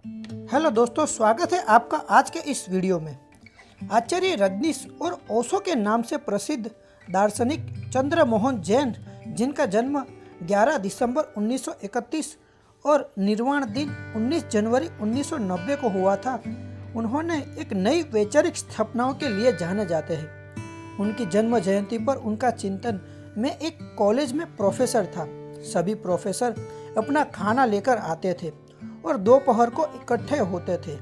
Hello दोस्तों, स्वागत है आपका आज के इस वीडियो में। आचार्य रजनीश और ओशो के नाम से प्रसिद्ध दार्शनिक चंद्रमोहन जैन, जिनका जन्म 11 दिसंबर 1931 और निर्वाण दिन 19 जनवरी 1990 को हुआ था, उन्होंने एक नई वैचारिक स्थापनाओं के लिए जाने जाते हैं। उनकी जन्म जयंती पर उनका चिंतन में एक कॉलेज में प्रोफेसर था। सभी प्रोफेसर अपना खाना लेकर आते थे और दोपहर को इकट्ठे होते थे।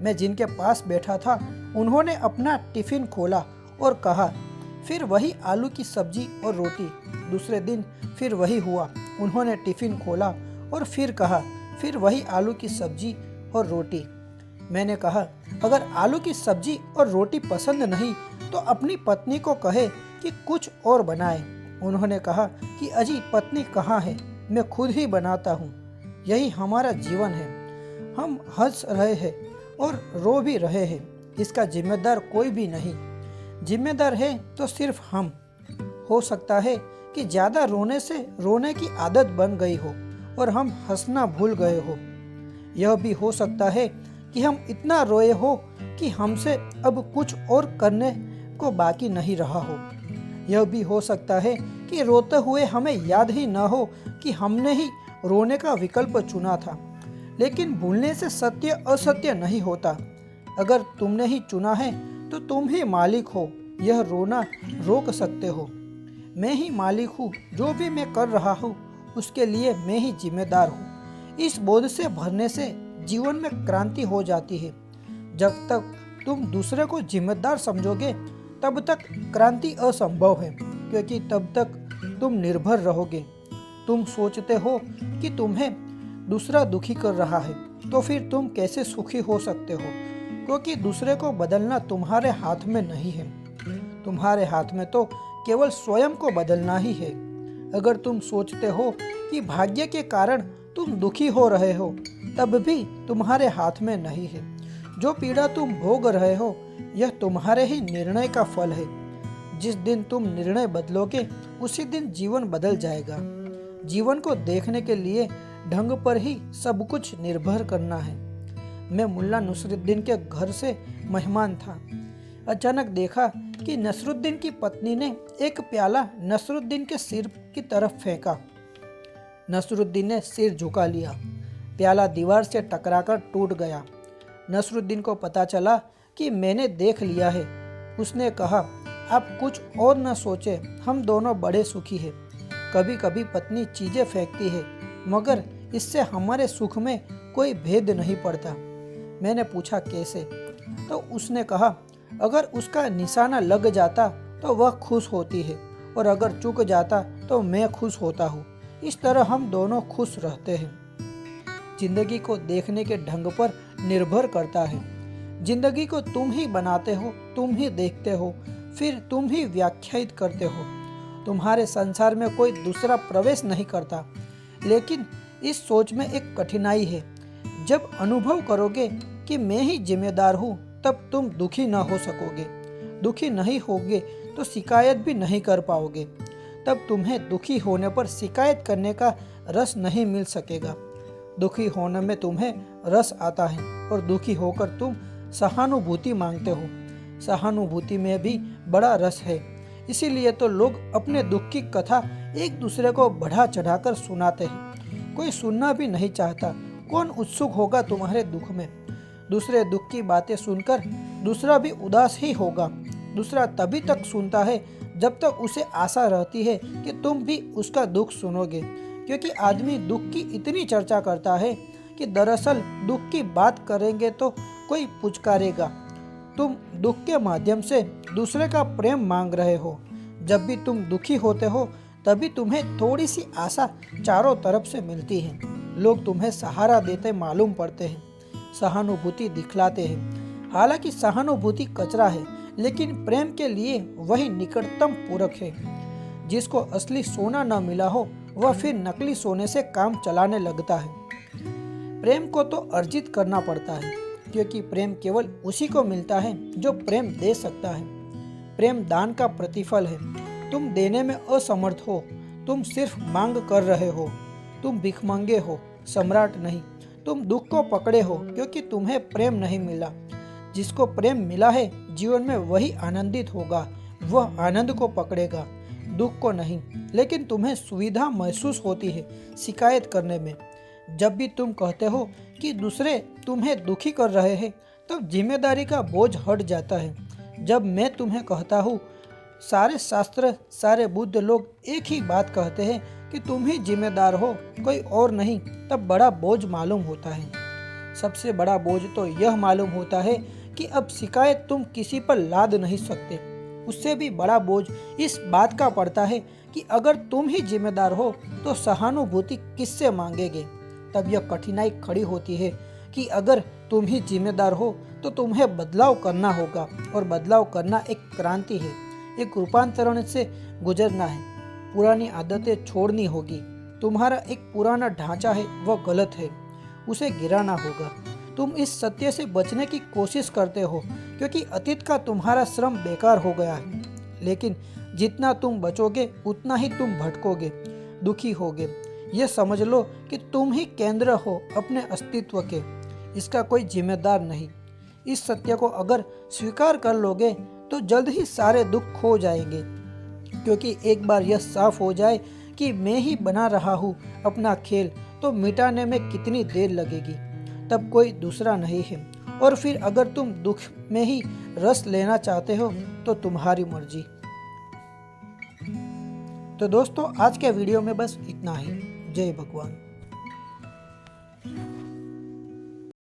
मैं जिनके पास बैठा था, उन्होंने अपना टिफिन खोला और कहा, फिर वही आलू की सब्जी और रोटी। दूसरे दिन फिर वही हुआ, उन्होंने टिफिन खोला और फिर कहा, फिर वही आलू की सब्जी और रोटी। मैंने कहा, अगर आलू की सब्जी और रोटी पसंद नहीं तो अपनी पत्नी को कहे कि कुछ और बनाए। उन्होंने कहा कि अजी पत्नी कहाँ है, मैं खुद ही बनाता हूँ। यही हमारा जीवन है। हम हंस रहे हैं और रो भी रहे हैं, इसका जिम्मेदार कोई भी नहीं। जिम्मेदार है तो सिर्फ हम। हो सकता है कि ज़्यादा रोने से रोने की आदत बन गई हो और हम हंसना भूल गए हो। यह भी हो सकता है कि हम इतना रोए हो कि हमसे अब कुछ और करने को बाकी नहीं रहा हो। यह भी हो सकता है कि रोते हुए हमें याद ही न हो कि हमने ही रोने का विकल्प चुना था। लेकिन भूलने से सत्य असत्य नहीं होता। अगर तुमने ही चुना है तो तुम ही मालिक हो। यह रोना रोक सकते हो। मैं ही मालिक हूँ, जो भी मैं कर रहा हूँ उसके लिए मैं ही जिम्मेदार हूँ। इस बोध से भरने से जीवन में क्रांति हो जाती है। जब तक तुम दूसरे को जिम्मेदार समझोगे तब तक क्रांति असंभव है, क्योंकि तब तक तुम निर्भर रहोगे। तुम सोचते हो कि तुम्हें दूसरा दुखी कर रहा है, तो फिर तुम कैसे सुखी हो सकते हो? क्योंकि दूसरे को बदलना तुम्हारे हाथ में नहीं है। तुम्हारे हाथ में तो केवल स्वयं को बदलना ही है। अगर तुम सोचते हो कि भाग्य के कारण तुम दुखी हो रहे हो, तब भी तुम्हारे हाथ में नहीं है। जो पीड़ा तुम भोग रहे हो, यह तुम्हारे ही निर्णय का फल है। जिस दिन तुम निर्णय बदलोगे, उसी दिन जीवन बदल जाएगा। जीवन को देखने के लिए ढंग पर ही सब कुछ निर्भर करना है। मैं मुल्ला नसरुद्दीन के घर से मेहमान था। अचानक देखा कि नसरुद्दीन की पत्नी ने एक प्याला नसरुद्दीन के सिर की तरफ फेंका। नसरुद्दीन ने सिर झुका लिया। प्याला दीवार से टकराकर टूट गया। नसरुद्दीन को पता चला कि मैंने देख लिया है। उसने कहा, आप कुछ और न सोचे, हम दोनों बड़े सुखी हैं। कभी कभी पत्नी चीजें फेंकती है, मगर इससे हमारे सुख में कोई भेद नहीं पड़ता। मैंने पूछा, कैसे? तो उसने कहा, अगर उसका निशाना लग जाता तो वह खुश होती है, और अगर चूक जाता तो मैं खुश होता हूँ। इस तरह हम दोनों खुश रहते हैं। जिंदगी को देखने के ढंग पर निर्भर करता है। जिंदगी को तुम ही बनाते हो, तुम ही देखते हो, फिर तुम ही व्याख्यायित करते हो। तुम्हारे संसार में कोई दूसरा प्रवेश नहीं करता। लेकिन इस सोच में एक कठिनाई है। जब अनुभव करोगे कि मैं ही जिम्मेदार हूँ, तब तुम दुखी न हो सकोगे। दुखी नहीं होगे तो शिकायत भी नहीं कर पाओगे। तब तुम्हें दुखी होने पर शिकायत करने का रस नहीं मिल सकेगा। दुखी होने में तुम्हें रस आता है और दुखी होकर तुम सहानुभूति मांगते हो। सहानुभूति में भी बड़ा रस है। इसीलिए तो लोग अपने दुख की कथा एक दूसरे को बढ़ा चढ़ाकर सुनाते हैं। कोई सुनना भी नहीं चाहता। कौन उत्सुक होगा तुम्हारे दुख में? दूसरे दुख की बातें सुनकर दूसरा भी उदास ही होगा। दूसरा तभी तक सुनता है जब तक उसे आशा रहती है कि तुम भी उसका दुख सुनोगे, क्योंकि आदमी दुख की इतनी चर्चा करता है कि दरअसल दुख की बात करेंगे तो कोई पुचकारेगा। तुम दुख के माध्यम से दूसरे का प्रेम मांग रहे हो। जब भी तुम दुखी होते हो, तभी तुम्हें थोड़ी सी आशा चारों तरफ से मिलती है। लोग तुम्हें सहारा देते मालूम पड़ते हैं, सहानुभूति दिखलाते हैं। हालांकि सहानुभूति कचरा है, लेकिन प्रेम के लिए वही निकटतम पूरक है। जिसको असली सोना न मिला हो, वह फिर नकली सोने से काम चलाने लगता है। प्रेम को तो अर्जित करना पड़ता है, क्योंकि प्रेम केवल उसी को मिलता है जो प्रेम दे सकता है। प्रेम दान का प्रतिफल है। तुम देने में असमर्थ हो, तुम सिर्फ मांग कर रहे हो। तुम भिखमंगे हो, सम्राट नहीं। तुम दुख को पकड़े हो क्योंकि तुम्हें प्रेम नहीं मिला। जिसको प्रेम मिला है जीवन में वही आनंदित होगा, वह आनंद को पकड़ेगा, दुख को नहीं। लेकिन तुम्हें सुविधा महसूस होती है शिकायत करने में। जब भी तुम कहते हो कि दूसरे तुम्हें दुखी कर रहे हैं, तब जिम्मेदारी का बोझ हट जाता है। जब मैं तुम्हें कहता हूँ, सारे शास्त्र, सारे बुद्ध लोग एक ही बात कहते हैं कि तुम ही जिम्मेदार हो, कोई और नहीं, तब बड़ा बोझ मालूम होता है। सबसे बड़ा बोझ तो यह मालूम होता है कि अब शिकायत तुम किसी पर लाद नहीं सकते। उससे भी बड़ा बोझ इस बात का पड़ता है कि अगर तुम ही जिम्मेदार हो तो सहानुभूति किससे मांगेगे। तब यह कठिनाई खड़ी होती है कि अगर तुम ही जिम्मेदार हो तो तुम्हें बदलाव करना होगा, और बदलाव करना एक क्रांति है, एक रूपांतरण से गुजरना है। पुरानी आदतें छोड़नी होगी। तुम्हारा एक पुराना ढांचा है, वह गलत है, उसे गिराना होगा। तुम इस सत्य से बचने की कोशिश करते हो क्योंकि अतीत का तुम्हारा श्रम बेकार हो गया है। लेकिन जितना तुम बचोगे उतना ही तुम भटकोगे, दुखी होगे। ये समझ लो कि तुम ही केंद्र हो अपने अस्तित्व के, इसका कोई जिम्मेदार नहीं। इस सत्य को अगर स्वीकार कर लोगे तो जल्द ही सारे दुख खो जाएंगे, क्योंकि एक बार यह साफ हो जाए कि मैं ही बना रहा हूँ अपना खेल, तो मिटाने में कितनी देर लगेगी, तब कोई दूसरा नहीं है। और फिर अगर तुम दुख में ही रस लेना चाहते हो तो तुम्हारी मर्जी। तो दोस्तों, आज के वीडियो में बस इतना ही। जय भगवान।